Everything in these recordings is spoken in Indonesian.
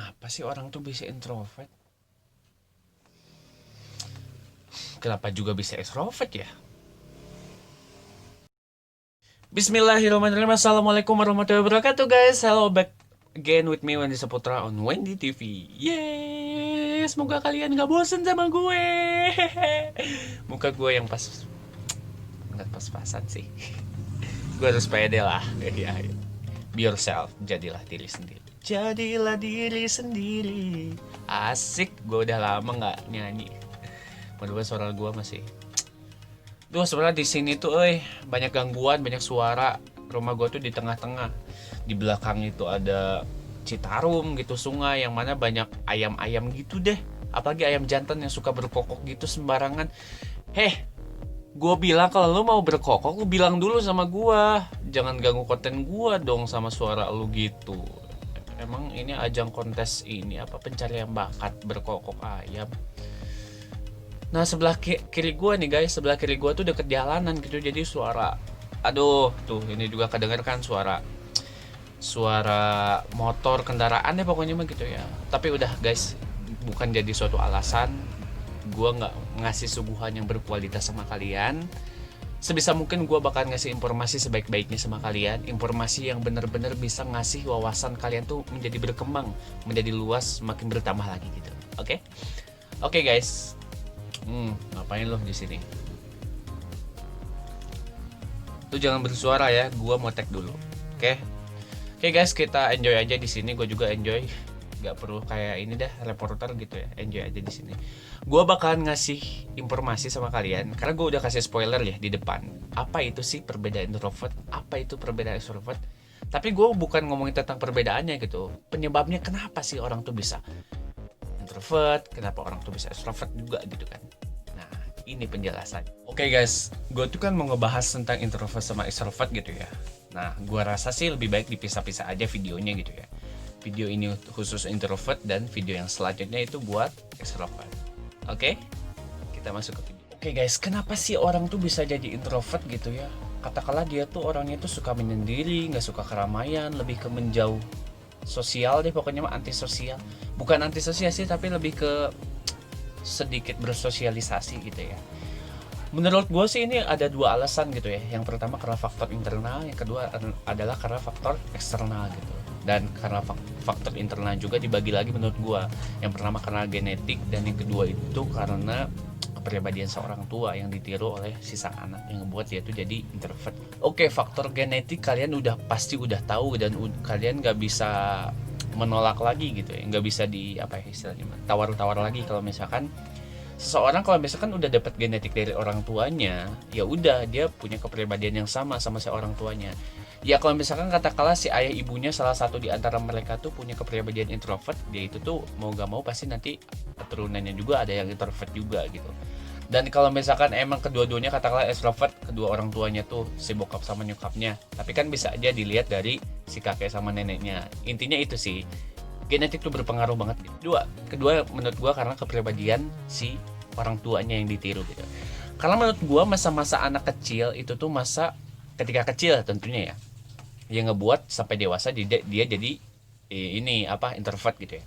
Kenapa sih orang tuh bisa introvert? Kenapa juga bisa extrovert ya? Bismillahirrahmanirrahim. Assalamualaikum warahmatullahi wabarakatuh guys. Hello back again with me Wendy Saputra on Wendy TV. Yeay, semoga kalian gak bosen sama gue. Muka gue yang pas, nggak pas-pasan sih. Gue harus pede lah. Iya, iya. Be yourself, jadilah diri sendiri. Jadilah diri sendiri. Asik, gue udah lama nggak nyanyi. Padahal suara gue masih. Duh, sebenarnya di sini tuh, banyak gangguan, banyak suara. Rumah gue tuh di tengah-tengah. Di belakang itu ada Citarum gitu, sungai yang mana banyak ayam-ayam gitu deh. Apalagi ayam jantan yang suka berkokok gitu sembarangan. Heh, gue bilang kalau lu mau berkokok, lu bilang dulu sama gue. Jangan ganggu konten gue dong sama suara lu gitu. Emang ini ajang kontes ini apa pencarian bakat berkokok ayam? Nah sebelah kiri gue nih guys, sebelah kiri gue tuh deket jalanan gitu, jadi suara, aduh tuh ini juga kedengeran suara suara motor kendaraan deh pokoknya mah gitu ya. Tapi udah guys, bukan jadi suatu alasan gue nggak ngasih suguhan yang berkualitas sama kalian. Sebisa mungkin gue bakal ngasih informasi sebaik-baiknya sama kalian, informasi yang bener-bener bisa ngasih wawasan kalian tuh menjadi berkembang, menjadi luas, makin bertambah lagi gitu. Oke? Oke guys. Ngapain lo di sini? Lu jangan bersuara ya, gua mau tag dulu. Oke. Oke guys, kita enjoy aja di sini. Gue juga enjoy. Gak perlu kayak ini dah, reporter gitu ya. Enjoy aja di sini. Gua bakalan ngasih informasi sama kalian karena gue udah kasih spoiler ya di depan. Apa itu sih perbedaan introvert? Apa itu perbedaan extrovert? Tapi gue bukan ngomongin tentang perbedaannya gitu. Penyebabnya kenapa sih orang tuh bisa introvert, kenapa orang tuh bisa extrovert juga gitu kan. Nah, ini penjelasan. Oke guys, gue tuh kan mau ngebahas tentang introvert sama extrovert gitu ya. Nah, gue rasa sih lebih baik dipisah-pisah aja videonya gitu ya. Video ini khusus introvert dan video yang selanjutnya itu buat extrovert. Oke, kita masuk ke video. Oke guys, kenapa sih orang tuh bisa jadi introvert gitu ya? Katakanlah dia tuh orangnya tuh suka menyendiri, nggak suka keramaian, lebih ke menjauh sosial deh, pokoknya mah antisosial. Bukan antisosial sih, tapi lebih ke sedikit bersosialisasi gitu ya. Menurut gue sih ini ada dua alasan gitu ya. Yang pertama karena faktor internal, yang kedua adalah karena faktor eksternal gitu. Dan karena faktor internal juga dibagi lagi menurut gue. Yang pertama karena genetik, dan yang kedua itu karena kepribadian seorang tua yang ditiru oleh si sang anak yang membuat dia tuh jadi introvert. Oke, faktor genetik kalian udah pasti udah tahu, dan kalian nggak bisa menolak lagi gitu ya, nggak bisa di apa ya istilahnya, tawar-tawar lagi. Kalau misalkan seseorang, kalau misalkan udah dapat genetik dari orang tuanya, ya udah dia punya kepribadian yang sama sama si orang tuanya. Ya kalau misalkan katakanlah si ayah ibunya salah satu di antara mereka tuh punya kepribadian introvert, dia itu tuh mau gak mau pasti nanti keturunannya juga ada yang introvert juga gitu. Dan kalau misalkan emang kedua-duanya katakanlah extrovert, kedua orang tuanya tuh si bokap sama nyokapnya, tapi kan bisa aja dilihat dari si kakek sama neneknya. Intinya itu sih, genetik tuh berpengaruh banget. Kedua menurut gua karena kepribadian si orang tuanya yang ditiru gitu. Karena menurut gua masa-masa anak kecil itu tuh masa ketika kecil tentunya ya, yang ngebuat sampai dewasa dia jadi ini apa introvert gitu ya.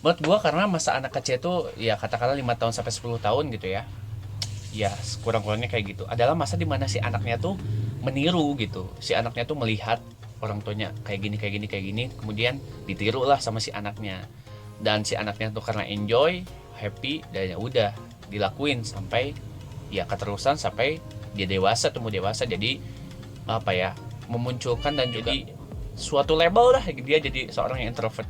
Menurut gua karena masa anak kecil itu ya katakanlah 5 tahun sampai 10 tahun gitu ya. Ya kurang-kurangnya kayak gitu, adalah masa dimana si anaknya tuh meniru gitu. Si anaknya tuh melihat orang tuanya kayak gini kayak gini kayak gini, kemudian ditiru lah sama si anaknya. Dan si anaknya tuh karena enjoy, happy, dan ya udah dilakuin sampai ya keterusan sampai dia dewasa, tumbuh dewasa, jadi apa ya, memunculkan dan jadi suatu label lah dia jadi seorang yang introvert,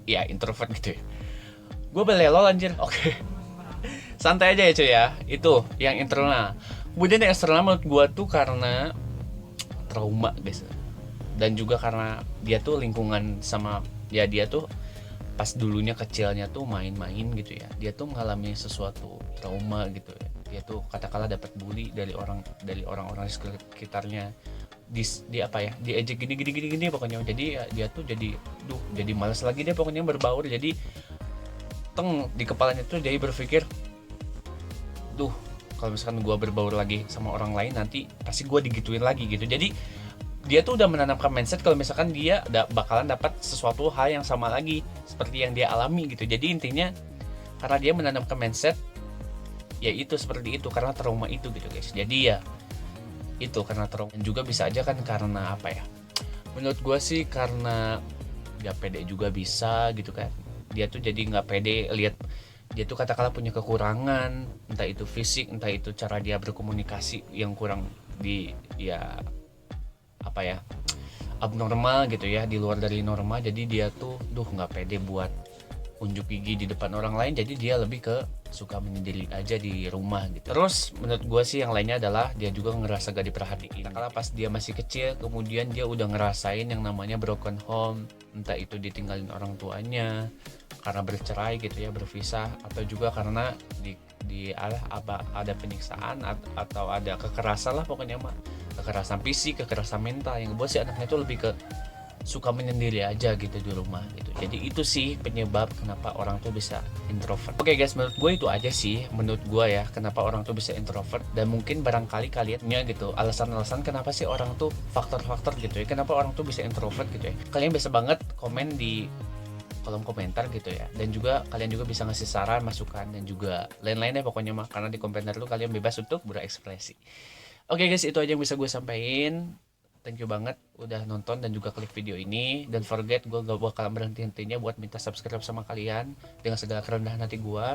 ya introvert gitu ya. Gue belelol anjir. Oke. Santai aja ya cuy ya. Itu yang internal. Kemudian yang eksternal menurut gue tuh karena trauma guys. Dan juga karena dia tuh lingkungan sama ya, dia tuh pas dulunya kecilnya tuh main-main gitu ya. Dia tuh mengalami sesuatu trauma gitu ya. Dia tuh katakanlah dapat bully dari orang-orang sekitarnya. Di apa ya? Diejek gini pokoknya. Jadi ya, dia tuh jadi malas lagi dia pokoknya berbaur. Jadi di kepalanya tuh jadi berpikir, kalau misalkan gue berbaur lagi sama orang lain nanti pasti gue digituin lagi gitu. Jadi dia tuh udah menanamkan mindset kalau misalkan dia bakalan dapat sesuatu hal yang sama lagi seperti yang dia alami gitu. Jadi intinya karena dia menanamkan mindset ya itu seperti itu karena trauma itu gitu guys. Jadi ya itu karena trauma. Dan juga bisa aja kan karena apa ya, menurut gue sih karena gak pede juga bisa gitu kan. Dia tuh jadi gak pede lihat dia tuh katakanlah punya kekurangan, entah itu fisik, entah itu cara dia berkomunikasi yang kurang di ya apa ya, abnormal gitu ya, di luar dari normal. Jadi dia tuh nggak pede buat unjuk gigi di depan orang lain, jadi dia lebih ke suka menyendiri aja di rumah gitu. Terus menurut gue sih yang lainnya adalah dia juga ngerasa gak diperhatiin. Kalau pas dia masih kecil, kemudian dia udah ngerasain yang namanya broken home, entah itu ditinggalin orang tuanya karena bercerai gitu ya, berpisah, atau juga karena ada penyiksaan atau ada kekerasan lah pokoknya mah, kekerasan fisik, kekerasan mental yang buat si anaknya itu lebih ke suka menyendiri aja gitu di rumah gitu. Jadi itu sih penyebab kenapa orang tuh bisa introvert. Oke guys, menurut gue itu aja sih menurut gue ya kenapa orang tuh bisa introvert. Dan mungkin barangkali kaliannya gitu alasan-alasan kenapa sih orang tuh, faktor-faktor gitu ya, kenapa orang tuh bisa introvert gitu ya. Kalian bisa banget komen di kolom komentar gitu ya, dan juga kalian juga bisa ngasih saran, masukan, dan juga lain-lainnya pokoknya mah, karena di komentar itu kalian bebas untuk berekspresi. Oke guys, itu aja yang bisa gue sampaikan. Thank you banget udah nonton dan juga klik video ini. Dan forget, gue gak bakal berhenti-hentinya buat minta subscribe sama kalian dengan segala kerendahan hati gue.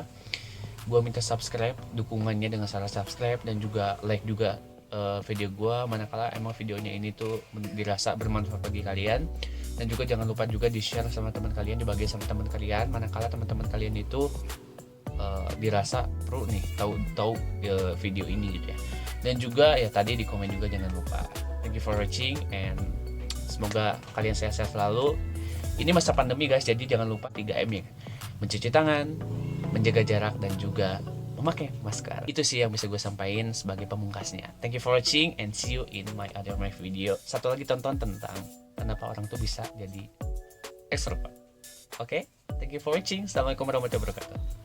Gue minta subscribe, dukungannya dengan cara subscribe dan juga like juga video gue manakala emang videonya ini tuh dirasa bermanfaat bagi kalian. Dan juga jangan lupa juga di share sama teman kalian, dibagi sama teman kalian manakala teman-teman kalian itu dirasa perlu nih tahu video ini gitu ya. Dan juga ya tadi di komen juga jangan lupa. Thank you for watching and semoga kalian sehat-sehat selalu. Ini masa pandemi guys, jadi jangan lupa 3M ya, mencuci tangan, menjaga jarak, dan juga memakai masker. Itu sih yang bisa gue sampaikan sebagai pemungkasnya. Thank you for watching and see you in my other video. Satu lagi tonton tentang kenapa orang tuh bisa jadi extrovert. Oke? Thank you for watching. Assalamualaikum warahmatullahi wabarakatuh.